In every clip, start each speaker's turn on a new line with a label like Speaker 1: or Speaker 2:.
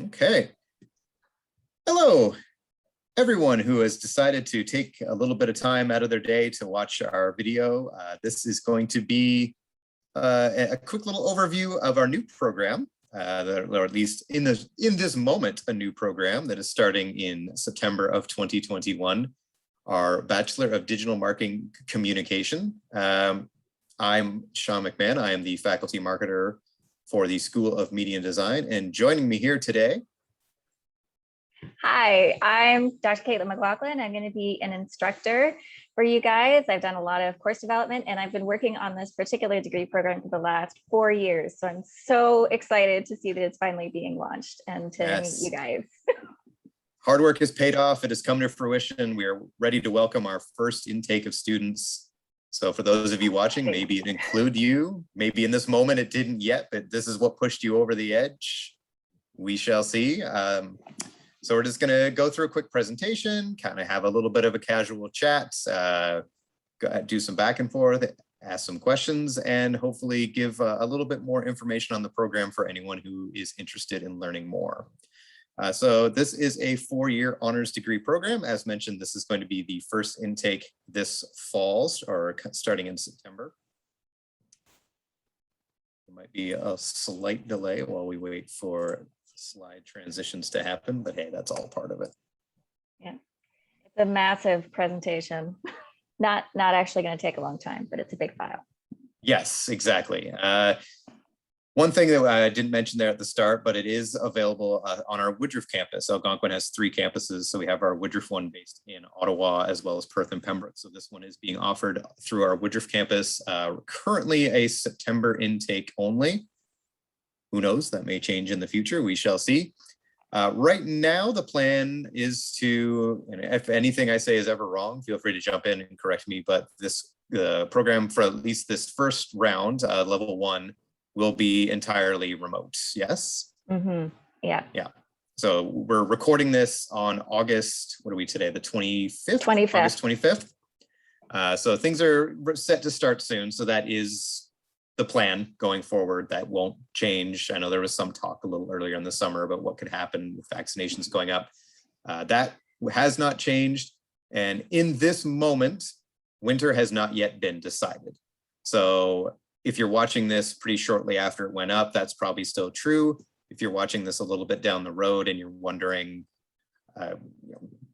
Speaker 1: Okay. Hello, everyone who has decided to take a little bit of time out of their day to watch our video. This is going to be a quick little overview of our new program, or at least in this moment, a new program that is starting in September of 2021, our Bachelor of Digital Marketing Communication. I'm Sean Mcmahon. I am the faculty marketer for the School of Media and Design, and joining me here today.
Speaker 2: Hi, I'm Dr. Caitlin Mclaughlin. I'm going to be an instructor for you guys. I've done a lot of course development, and I've been working on this particular degree program for the last 4 years. So I'm so excited to see that it's finally being launched and to meet you guys.
Speaker 1: Hard work has paid off. It has come to fruition. We are ready to welcome our first intake of students. So for those of you watching, maybe it include you. Maybe in this moment it didn't yet, but this is what pushed you over the edge. We shall see. So we're just going to go through a quick presentation, kind of have a little bit of a casual chat, do some back and forth, ask some questions, and hopefully give a little bit more information on the program for anyone who is interested in learning more. So this is a 4-year honors degree program. As mentioned, this is going to be the first intake this fall, or starting in September. There might be a slight delay while we wait for slide transitions to happen, but hey, that's all part of it.
Speaker 2: Yeah, it's a massive presentation. Not actually going to take a long time, but it's a big file.
Speaker 1: Yes, exactly. One thing that I didn't mention there at the start, but it is available on our Woodruff campus. Algonquin has 3 campuses, so we have our Woodruff one based in Ottawa, as well as Perth and Pembroke. So this one is being offered through our Woodruff campus. Currently a September intake only. Who knows, that may change in the future, we shall see. Right now, the plan is to, and if anything I say is ever wrong, feel free to jump in and correct me, but this program for at least this first round, level 1, will be entirely remote, yes?
Speaker 2: Mm-hmm. Yeah.
Speaker 1: Yeah. So we're recording this on August, what are we today, the 25th?
Speaker 2: 25th.
Speaker 1: August 25th. So things are set to start soon. So that is the plan going forward. That won't change. I know there was some talk a little earlier in the summer about what could happen with vaccinations going up. That has not changed. And in this moment, winter has not yet been decided. So if you're watching this pretty shortly after it went up, that's probably still true. If you're watching this a little bit down the road and you're wondering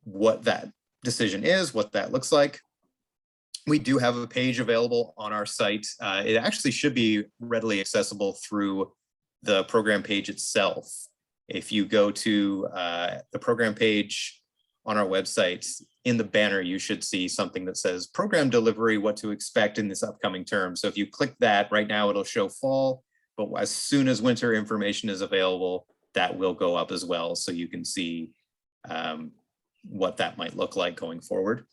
Speaker 1: what that decision is, what that looks like, we do have a page available on our site. It actually should be readily accessible through the program page itself. If you go to the program page on our website, in the banner, you should see something that says program delivery, what to expect in this upcoming term. So if you click that right now, it'll show fall, but as soon as winter information is available, that will go up as well. So you can see what that might look like going forward.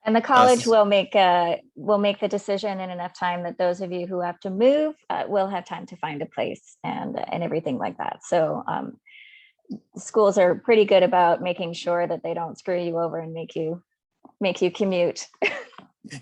Speaker 2: And the college will make the decision in enough time that those of you who have to move will have time to find a place and everything like that. So schools are pretty good about making sure that they don't screw you over and make you commute.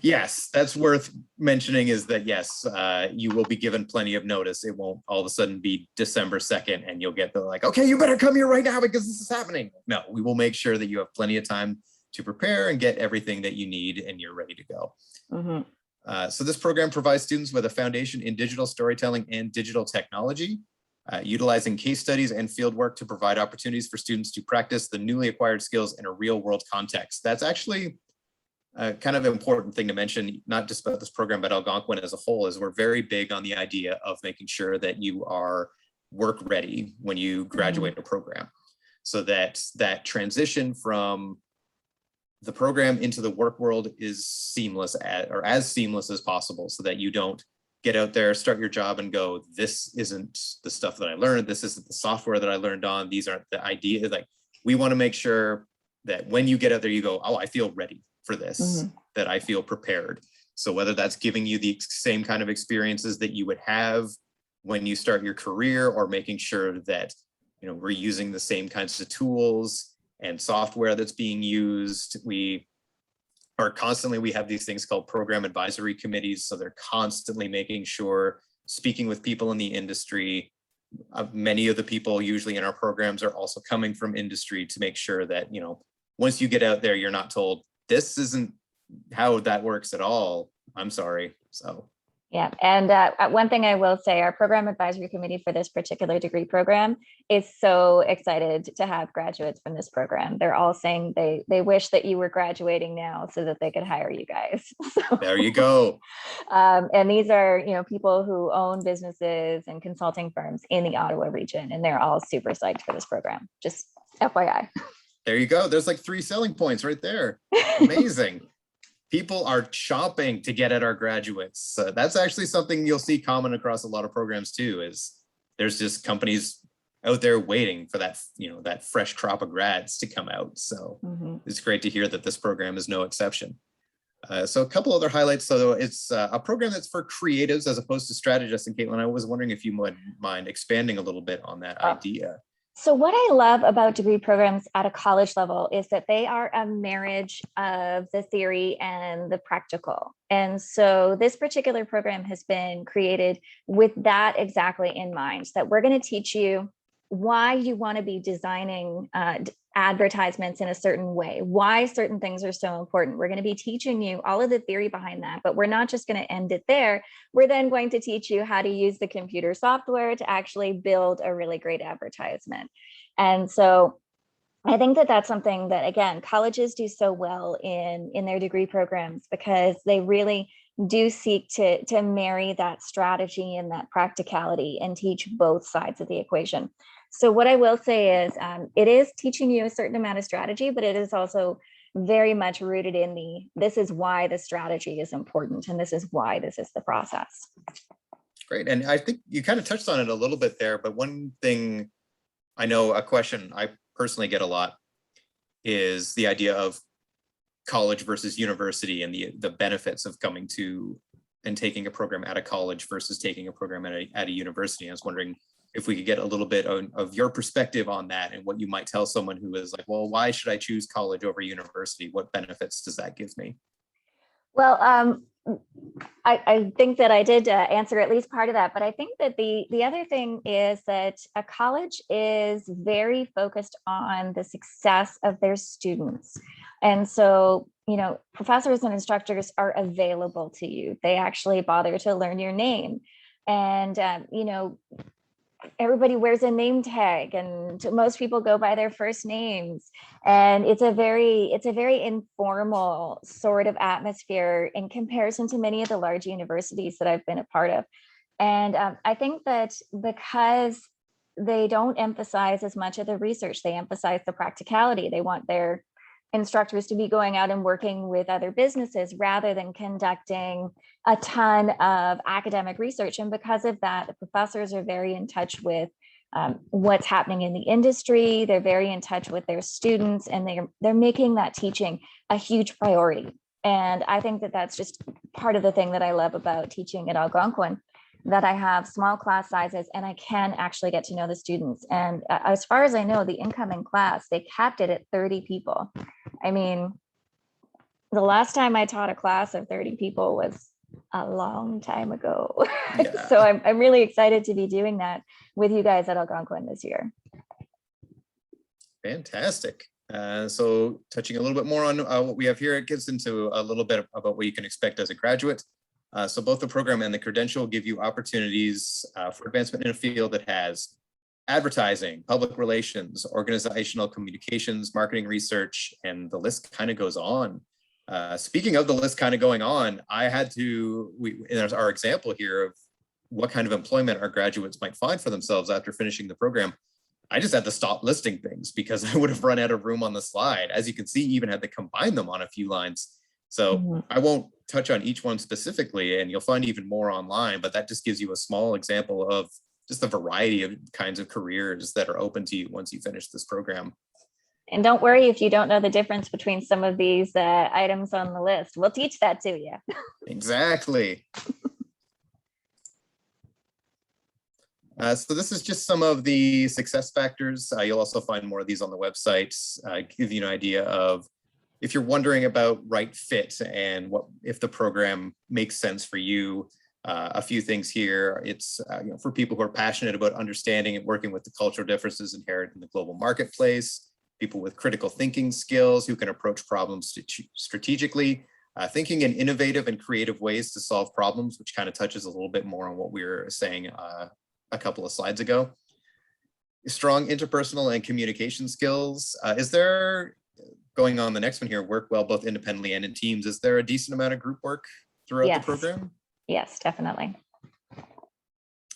Speaker 1: Yes, that's worth mentioning, is that yes, you will be given plenty of notice. It won't all of a sudden be December 2nd and you'll get the like, okay, you better come here right now because this is happening. No, we will make sure that you have plenty of time to prepare and get everything that you need and you're ready to go. Mm-hmm. So this program provides students with a foundation in digital storytelling and digital technology, utilizing case studies and fieldwork to provide opportunities for students to practice the newly acquired skills in a real world context. That's actually kind of an important thing to mention, not just about this program, but Algonquin as a whole, is we're very big on the idea of making sure that you are work ready when you graduate a program. So that transition from the program into the work world is seamless, or as seamless as possible, so that you don't get out there, start your job and go, this isn't the stuff that I learned. This isn't the software that I learned on. These aren't the ideas. Like, we want to make sure that when you get out there, you go, oh, I feel ready for this, that I feel prepared. So whether that's giving you the same kind of experiences that you would have when you start your career, or making sure that, you know, we're using the same kinds of tools and software that's being used. We have these things called program advisory committees. So they're constantly making sure, speaking with people in the industry, many of the people usually in our programs are also coming from industry to make sure that, once you get out there, you're not told this isn't how that works at all. I'm sorry. So.
Speaker 2: Yeah, and one thing I will say, our program advisory committee for this particular degree program is so excited to have graduates from this program. They're all saying they wish that you were graduating now so that they could hire you guys. So,
Speaker 1: there you go.
Speaker 2: And these are, people who own businesses and consulting firms in the Ottawa region, and they're all super psyched for this program. Just FYI.
Speaker 1: There you go. There's like 3 selling points right there. Amazing. People are chomping to get at our graduates. That's actually something you'll see common across a lot of programs too, is there's just companies out there waiting for that, that fresh crop of grads to come out. So It's great to hear that this program is no exception. So a couple other highlights. So it's a program that's for creatives as opposed to strategists. And Caitlin, I was wondering if you would mind expanding a little bit on that idea.
Speaker 2: So what I love about degree programs at a college level is that they are a marriage of the theory and the practical. And so this particular program has been created with that exactly in mind, that we're going to teach you why you want to be designing advertisements in a certain way, why certain things are so important. We're going to be teaching you all of the theory behind that, but we're not just going to end it there. We're then going to teach you how to use the computer software to actually build a really great advertisement. And so I think that that's something that, again, colleges do so well in their degree programs, because they really do seek to marry that strategy and that practicality and teach both sides of the equation. So what I will say is it is teaching you a certain amount of strategy, but it is also very much rooted in this is why the strategy is important, and this is why this is the process.
Speaker 1: Great. And I think you kind of touched on it a little bit there, but one thing I know, a question I personally get a lot, is the idea of college versus university and the benefits of coming to and taking a program at a college versus taking a program at a university. I was wondering if we could get a little bit of your perspective on that and what you might tell someone who is like, well, why should I choose college over university? What benefits does that give me?
Speaker 2: Well, I think that I did answer at least part of that, but I think that the other thing is that a college is very focused on the success of their students. And so, professors and instructors are available to you. They actually bother to learn your name. And, everybody wears a name tag, and most people go by their first names. And it's a very informal sort of atmosphere in comparison to many of the large universities that I've been a part of. And I think that because they don't emphasize as much of the research, they emphasize the practicality. They want their instructors to be going out and working with other businesses rather than conducting a ton of academic research. And because of that, the professors are very in touch with what's happening in the industry. They're very in touch with their students, and they're making that teaching a huge priority. And I think that that's just part of the thing that I love about teaching at Algonquin, that I have small class sizes and I can actually get to know the students. And as far as I know, the incoming class, they capped it at 30 people. I mean, the last time I taught a class of 30 people was a long time ago. Yeah. So I'm really excited to be doing that with you guys at Algonquin this year.
Speaker 1: Fantastic. So touching a little bit more on what we have here, it gets into a little bit about what you can expect as a graduate. So both the program and the credential give you opportunities for advancement in a field that has advertising, public relations, organizational communications, marketing research, and the list kind of goes on. Speaking of the list kind of going on, I had to, there's our example here of what kind of employment our graduates might find for themselves after finishing the program. I just had to stop listing things because I would have run out of room on the slide. As you can see, even had to combine them on a few lines. So I won't touch on each one specifically, and you'll find even more online, but that just gives you a small example of just the variety of kinds of careers that are open to you once you finish this program.
Speaker 2: And don't worry if you don't know the difference between some of these items on the list. We'll teach that to you.
Speaker 1: Exactly. So this is just some of the success factors. You'll also find more of these on the website. Give you an idea of if you're wondering about right fit and what if the program makes sense for you. A few things here. It's for people who are passionate about understanding and working with the cultural differences inherent in the global marketplace, people with critical thinking skills who can approach problems strategically, thinking in innovative and creative ways to solve problems, which kind of touches a little bit more on what we were saying a couple of slides ago. Strong interpersonal and communication skills. Is there, going on the next one here, work well both independently and in teams, is there a decent amount of group work throughout the program?
Speaker 2: Yes, definitely.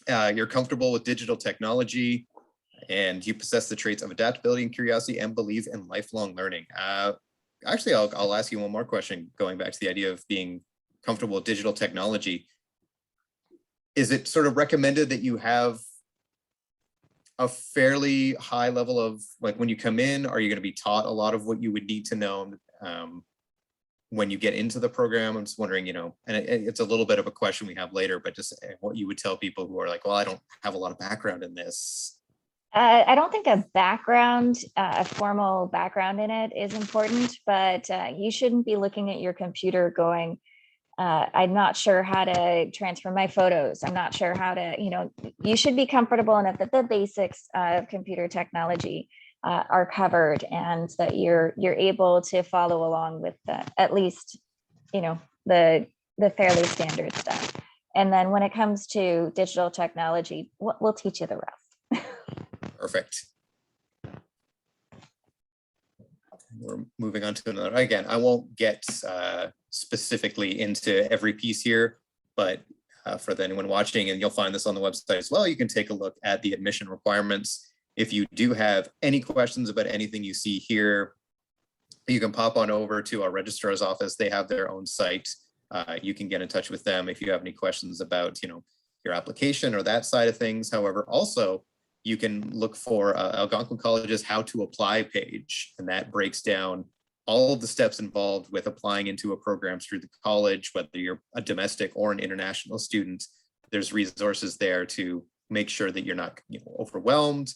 Speaker 1: You're comfortable with digital technology and you possess the traits of adaptability and curiosity and believe in lifelong learning. Actually, I'll ask you one more question, going back to the idea of being comfortable with digital technology. Is it sort of recommended that you have a fairly high level of, like, when you come in, are you going to be taught a lot of what you would need to know when you get into the program? I'm just wondering, and it's a little bit of a question we have later, but just what you would tell people who are like, well, I don't have a lot of background in this.
Speaker 2: I don't think a formal background in it is important, but you shouldn't be looking at your computer going, I'm not sure how to transfer my photos. I'm not sure how to, you should be comfortable enough that the basics of computer technology are covered, and that you're able to follow along with at least, the fairly standard stuff. And then when it comes to digital technology, we'll teach you the rest.
Speaker 1: Perfect. We're moving on to another. Again, I won't get specifically into every piece here, but for anyone watching, and you'll find this on the website as well, you can take a look at the admission requirements. If you do have any questions about anything you see here, you can pop on over to our registrar's office. They have their own site. You can get in touch with them if you have any questions about, your application or that side of things. However, also, you can look for Algonquin College's How to Apply page, and that breaks down all of the steps involved with applying into a program through the college, whether you're a domestic or an international student. There's resources there to make sure that you're not overwhelmed.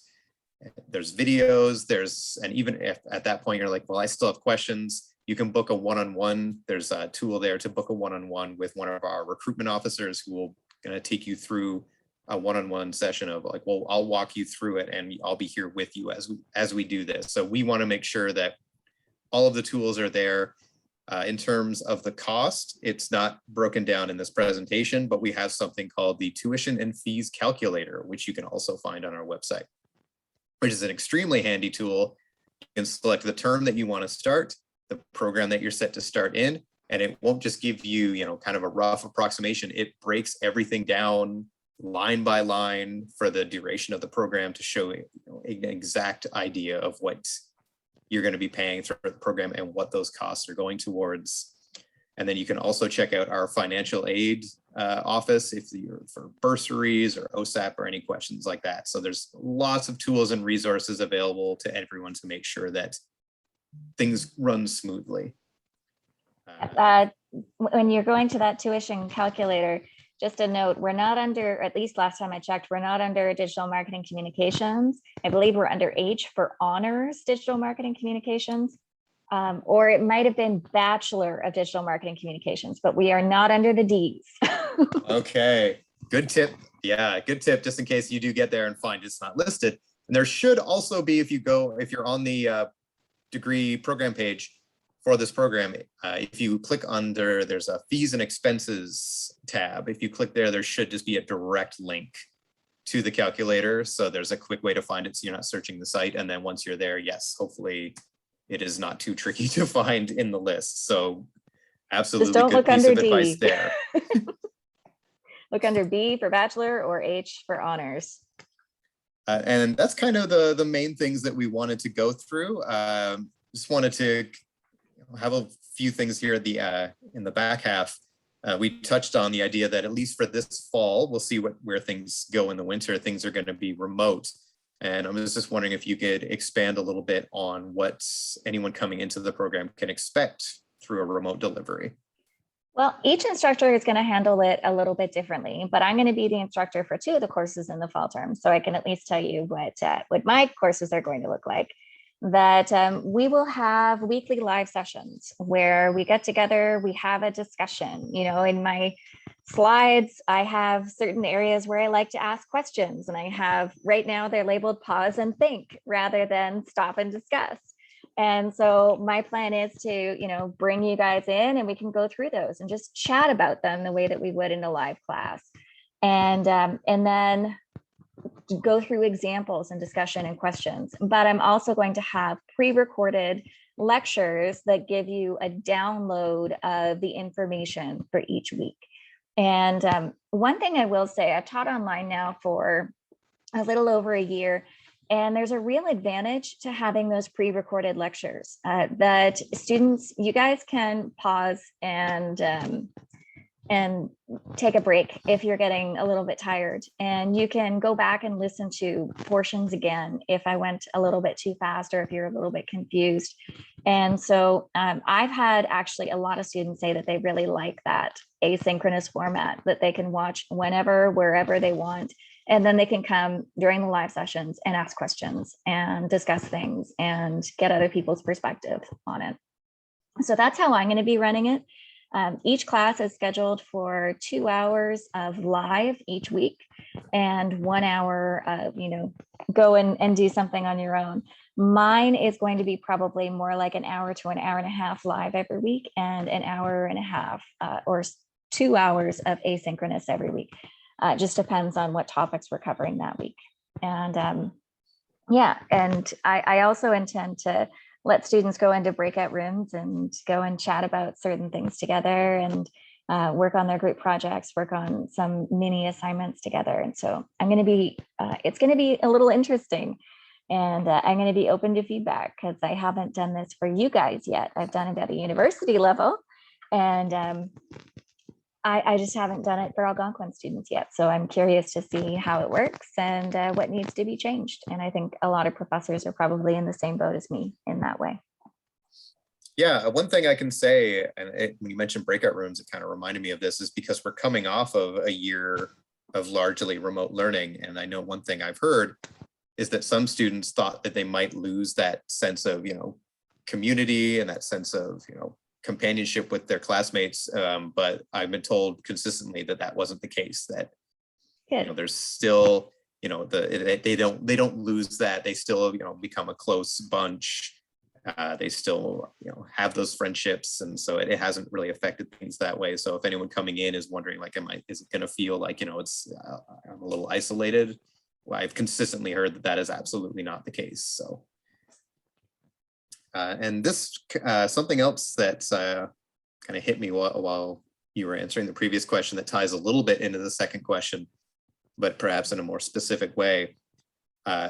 Speaker 1: There's videos, and even if at that point you're like, well, I still have questions, you can book a one-on-one. There's a tool there to book a one-on-one with one of our recruitment officers who will going to take you through a one-on-one session of like, well, I'll walk you through it and I'll be here with you as we do this. So we want to make sure that all of the tools are there. In terms of the cost, it's not broken down in this presentation, but we have something called the tuition and fees calculator, which you can also find on our website, which is an extremely handy tool. You can select the term that you want to start, the program that you're set to start in, and it won't just give you, kind of a rough approximation. It breaks everything down line by line for the duration of the program to show an exact idea of what you're going to be paying through the program and what those costs are going towards. And then you can also check out our financial aid office if you're for bursaries or OSAP or any questions like that. So there's lots of tools and resources available to everyone to make sure that things run smoothly.
Speaker 2: When you're going to that tuition calculator, just a note, we're not under, at least last time I checked, we're not under digital marketing communications. I believe we're under H for honors digital marketing communications, or it might have been Bachelor of Digital Marketing Communications, but we are not under the Ds.
Speaker 1: Okay, good tip. Yeah, good tip, just in case you do get there and find it's not listed. And there should also be, if you're on the degree program page for this program, if you click under, there's a fees and expenses tab. If you click there should just be a direct link to the calculator. So there's a quick way to find it so you're not searching the site. And then once you're there, yes, hopefully it is not too tricky to find in the list. So absolutely
Speaker 2: just don't
Speaker 1: good
Speaker 2: look
Speaker 1: piece
Speaker 2: under
Speaker 1: of advice
Speaker 2: D.
Speaker 1: there.
Speaker 2: Look under B for Bachelor or H for honors.
Speaker 1: And that's kind of the main things that we wanted to go through. Just wanted to have a few things here at in the back half. We touched on the idea that at least for this fall, we'll see where things go in the winter. Things are going to be remote. And I was just wondering if you could expand a little bit on what anyone coming into the program can expect through a remote delivery.
Speaker 2: Well, each instructor is going to handle it a little bit differently, but I'm going to be the instructor for 2 of the courses in the fall term. So I can at least tell you what my courses are going to look like. That we will have weekly live sessions where we get together, we have a discussion. In my slides. I have certain areas where I like to ask questions, and I have, right now they're labeled pause and think rather than stop and discuss. And so my plan is to, bring you guys in and we can go through those and just chat about them the way that we would in a live class. And then go through examples and discussion and questions. But I'm also going to have pre-recorded lectures that give you a download of the information for each week. And one thing I will say, I've taught online now for a little over a year, and there's a real advantage to having those pre-recorded lectures that students, you guys can pause and take a break if you're getting a little bit tired, and you can go back and listen to portions again if I went a little bit too fast or if you're a little bit confused. And so I've had actually a lot of students say that they really like that asynchronous format, that they can watch whenever, wherever they want, and then they can come during the live sessions and ask questions and discuss things and get other people's perspective on it. So that's how I'm going to be running it. Each class is scheduled for 2 hours of live each week and 1 hour of, go and do something on your own. Mine is going to be probably more like an hour to an hour and a half live every week, and an hour and a half or 2 hours of asynchronous every week. Just depends on what topics we're covering that week. And yeah, and I also intend to let students go into breakout rooms and go and chat about certain things together, and work on their group projects, work on some mini assignments together. And so I'm going to be, it's going to be a little interesting, and I'm going to be open to feedback because I haven't done this for you guys yet. I've done it at a university level, and I just haven't done it for Algonquin students yet. So I'm curious to see how it works and what needs to be changed. And I think a lot of professors are probably in the same boat as me in that way.
Speaker 1: Yeah, one thing I can say, and when you mentioned breakout rooms, it kind of reminded me of this, is because we're coming off of a year of largely remote learning. And I know one thing I've heard is that some students thought that they might lose that sense of, community and that sense of, companionship with their classmates, but I've been told consistently that that wasn't the case. That there's still, they don't lose that. They still, become a close bunch. They still, have those friendships, and so it hasn't really affected things that way. So if anyone coming in is wondering, like, is it going to feel like, it's I'm a little isolated? Well, I've consistently heard that that is absolutely not the case. So. And this something else that kind of hit me while you were answering the previous question that ties a little bit into the second question, but perhaps in a more specific way,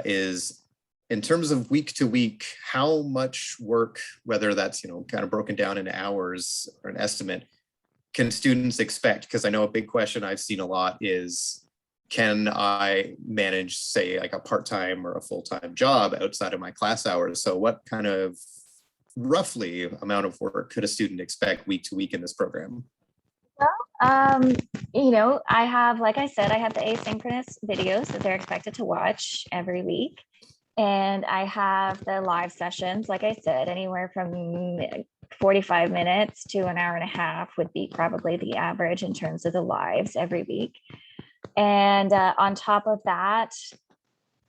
Speaker 1: is in terms of week to week, how much work, whether that's, kind of broken down into hours or an estimate, can students expect? Because I know a big question I've seen a lot is, can I manage, say, like a part-time or a full-time job outside of my class hours? So what kind of roughly amount of work could a student expect week to week in this program?
Speaker 2: Well, I have, like I said, I have the asynchronous videos that they're expected to watch every week. And I have the live sessions, like I said, anywhere from 45 minutes to an hour and a half would be probably the average in terms of the lives every week. And on top of that,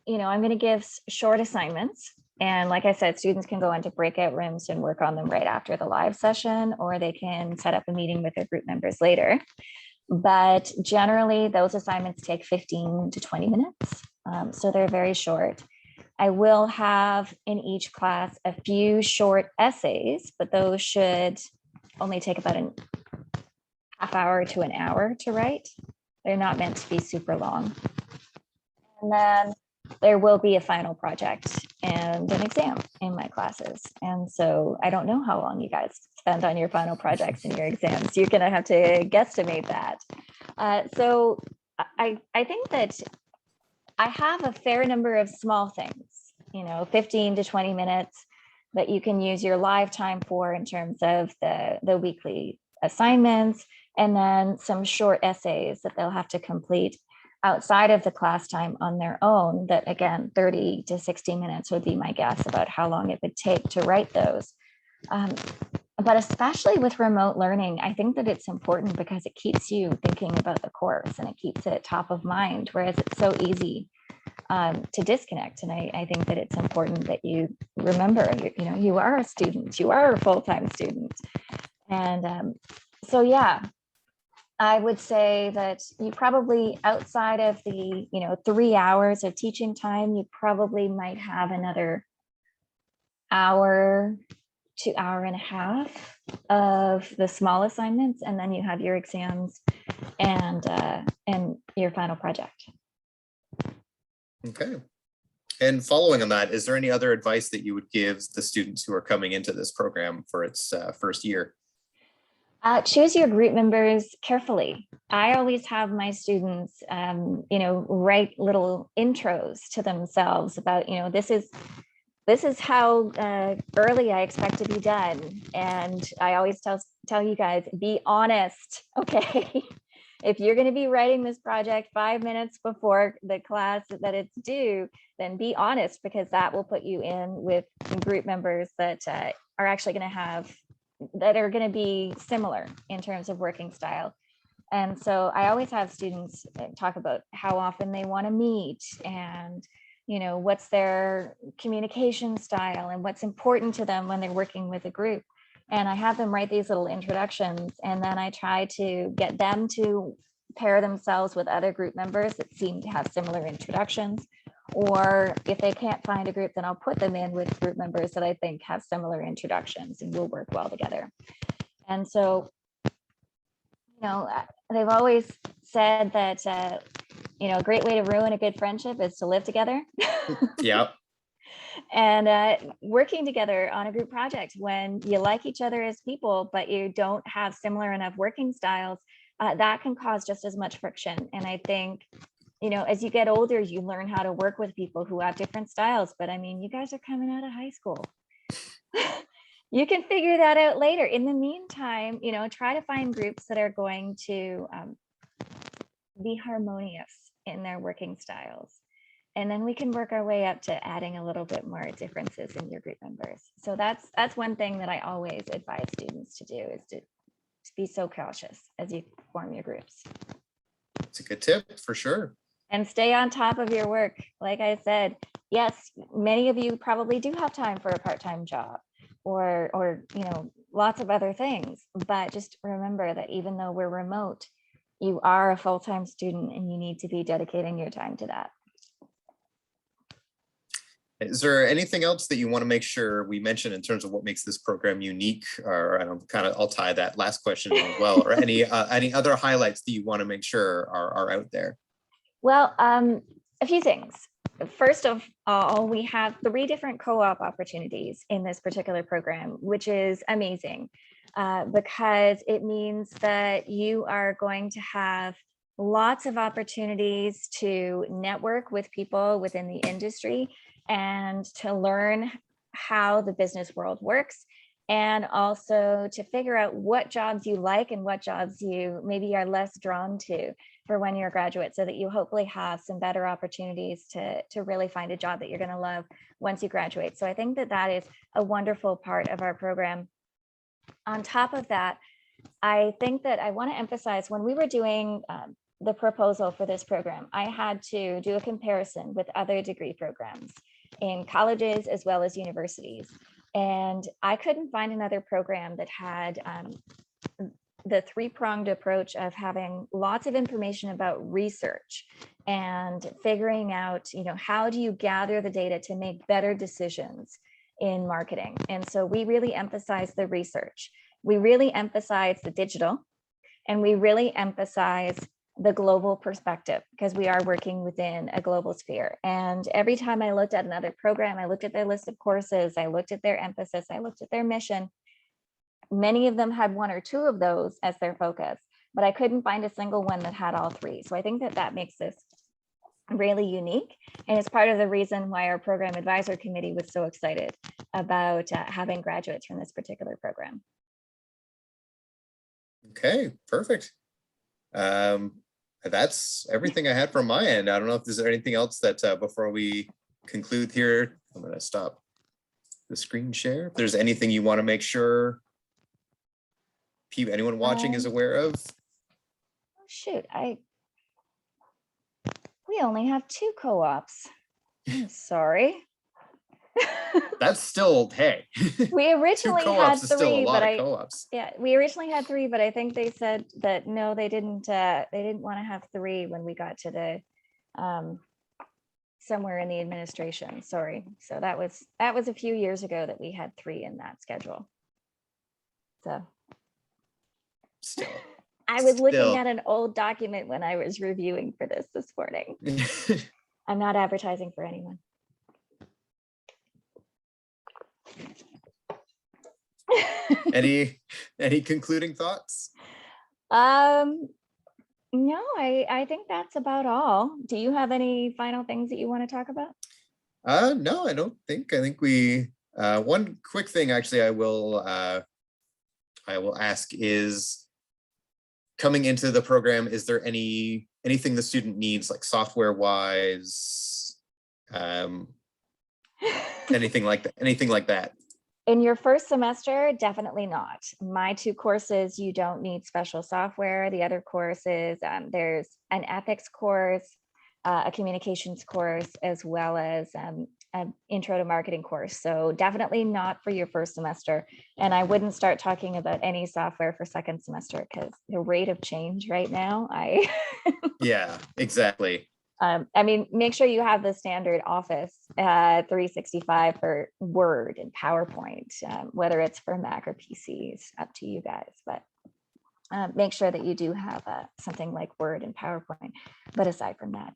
Speaker 2: I'm going to give short assignments. And like I said, students can go into breakout rooms and work on them right after the live session, or they can set up a meeting with their group members later. But generally, those assignments take 15 to 20 minutes. So they're very short. I will have in each class a few short essays, but those should only take about a half hour to an hour to write. They're not meant to be super long. And then there will be a final project and an exam in my classes. And so I don't know how long you guys spend on your final projects and your exams. You're going to have to guesstimate that. So I think that I have a fair number of small things, 15 to 20 minutes that you can use your live time for in terms of the weekly assignments, and then some short essays that they'll have to complete outside of the class time on their own, that again, 30 to 60 minutes would be my guess about how long it would take to write those. but especially with remote learning, I think that it's important because it keeps you thinking about the course and it keeps it top of mind, whereas it's so easy to disconnect. And I think that it's important that you remember, you are a student, you are a full-time student. And so, yeah, I would say that you probably, outside of the, 3 hours of teaching time, you probably might have another hour to hour and a half of the small assignments, and then you have your exams and your final project.
Speaker 1: Okay. And following on that, is there any other advice that you would give the students who are coming into this program for its first year?
Speaker 2: Choose your group members carefully. I always have my students, write little intros to themselves about, this is how early I expect to be done. And I always tell you guys, be honest, okay? If you're going to be writing this project 5 minutes before the class that it's due, then be honest, because that will put you in with group members that are actually going to be similar in terms of working style. And so I always have students talk about how often they want to meet and what's their communication style and what's important to them when they're working with a group. And I have them write these little introductions, and then I try to get them to pair themselves with other group members that seem to have similar introductions. Or if they can't find a group, then I'll put them in with group members that I think have similar introductions and will work well together. And so, they've always said that, a great way to ruin a good friendship is to live together.
Speaker 1: Yeah.
Speaker 2: And working together on a group project when you like each other as people, but you don't have similar enough working styles, that can cause just as much friction. And I think, as you get older, you learn how to work with people who have different styles. But I mean, you guys are coming out of high school. You can figure that out later. In the meantime, try to find groups that are going to be harmonious in their working styles. And then we can work our way up to adding a little bit more differences in your group members. So that's one thing that I always advise students to do, is to be so cautious as you form your groups.
Speaker 1: It's a good tip for sure.
Speaker 2: And stay on top of your work. Like I said, yes, many of you probably do have time for a part-time job or lots of other things, but just remember that even though we're remote, you are a full-time student and you need to be dedicating your time to that.
Speaker 1: Is there anything else that you want to make sure we mention in terms of what makes this program unique? Or I'll tie that last question as well. Or any other highlights that you want to make sure are out there?
Speaker 2: Well, a few things. First of all, we have 3 different co-op opportunities in this particular program, which is amazing because it means that you are going to have lots of opportunities to network with people within the industry and to learn how the business world works, and also to figure out what jobs you like and what jobs you maybe are less drawn to for when you're a graduate, so that you hopefully have some better opportunities to really find a job that you're going to love once you graduate. So I think that is a wonderful part of our program. On top of that, I think that I want to emphasize, when we were doing the proposal for this program, I had to do a comparison with other degree programs in colleges as well as universities. And I couldn't find another program that had the 3-pronged approach of having lots of information about research and figuring out, how do you gather the data to make better decisions in marketing. And so we really emphasize the research. We really emphasize the digital, and we really emphasize the global perspective, because we are working within a global sphere. And every time I looked at another program, I looked at their list of courses, I looked at their emphasis, I looked at their mission. Many of them had 1 or 2 of those as their focus, but I couldn't find a single one that had all 3. So I think that makes this really unique. And it's part of the reason why our program advisor committee was so excited about having graduates from this particular program.
Speaker 1: Okay, perfect. That's everything I had from my end. I don't know if there's anything else that before we conclude here, I'm going to stop the screen share. If there's anything you want to make sure anyone watching is aware of?
Speaker 2: Oh, shoot, we only have 2 co-ops. I'm sorry.
Speaker 1: That's still, hey.
Speaker 2: We
Speaker 1: 2
Speaker 2: originally had
Speaker 1: co-ops is still a
Speaker 2: 3,
Speaker 1: lot
Speaker 2: but
Speaker 1: of co-ops.
Speaker 2: we originally had 3, but I think they said that no, they didn't want to have 3 when we got to the somewhere in the administration. Sorry. So that was a few years ago that we had 3 in that schedule. So
Speaker 1: Still.
Speaker 2: I was looking at an old document when I was reviewing for this morning. I'm not advertising for anyone.
Speaker 1: Any concluding thoughts?
Speaker 2: No, I think that's about all. Do you have any final things that you want to talk about?
Speaker 1: No, I don't think. I think we one quick thing actually I will ask is, coming into the program, is there anything the student needs, like software wise, anything like that?
Speaker 2: In your first semester, definitely not. My 2 courses, you don't need special software. The other courses, there's an ethics course, a communications course, as well as an intro to marketing course. So definitely not for your first semester. And I wouldn't start talking about any software for second semester, because the rate of change right now,
Speaker 1: Yeah, exactly.
Speaker 2: I mean, make sure you have the standard Office 365 for Word and PowerPoint, whether it's for Mac or PCs, up to you guys. But make sure that you do have something like Word and PowerPoint. But aside from that,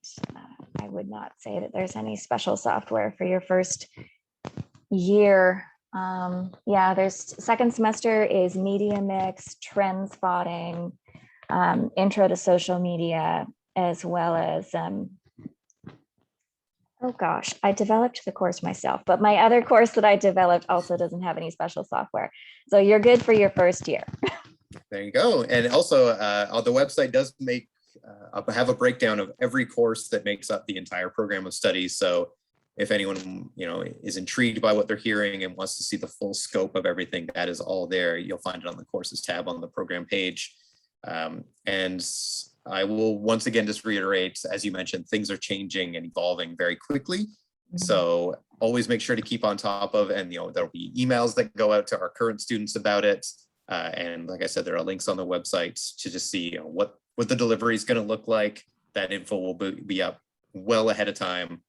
Speaker 2: I would not say that there's any special software for your first year. Yeah, there's second semester is media mix, trend spotting, intro to social media, as well as, oh gosh, I developed the course myself, but my other course that I developed also doesn't have any special software. So you're good for your first year.
Speaker 1: There you go. And also the website does have a breakdown of every course that makes up the entire program of study. So if anyone, is intrigued by what they're hearing and wants to see the full scope of everything, that is all there. You'll find it on the courses tab on the program page. And I will once again just reiterate, as you mentioned, things are changing and evolving very quickly. Mm-hmm. So always make sure to keep on top of, and there'll be emails that go out to our current students about it. And like I said, there are links on the website to just see what the delivery is going to look like. That info will be up well ahead of time.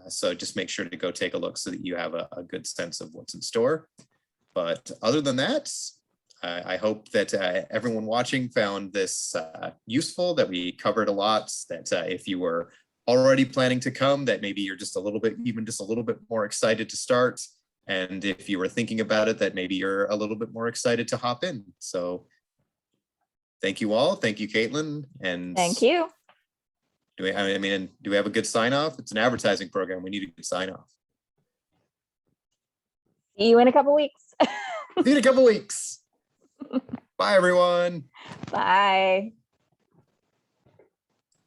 Speaker 1: So just make sure to go take a look so that you have a good sense of what's in store. But other than that, I hope that everyone watching found this useful, that we covered a lot, that if you were already planning to come, that maybe you're just a little bit more excited to start. And if you were thinking about it, that maybe you're a little bit more excited to hop in. So thank you all. Thank you, Caitlin. And
Speaker 2: thank you.
Speaker 1: Do we have a good sign off? It's an advertising program. We need a good sign off.
Speaker 2: See you in a couple weeks.
Speaker 1: See you in a couple weeks. Bye, everyone.
Speaker 2: Bye.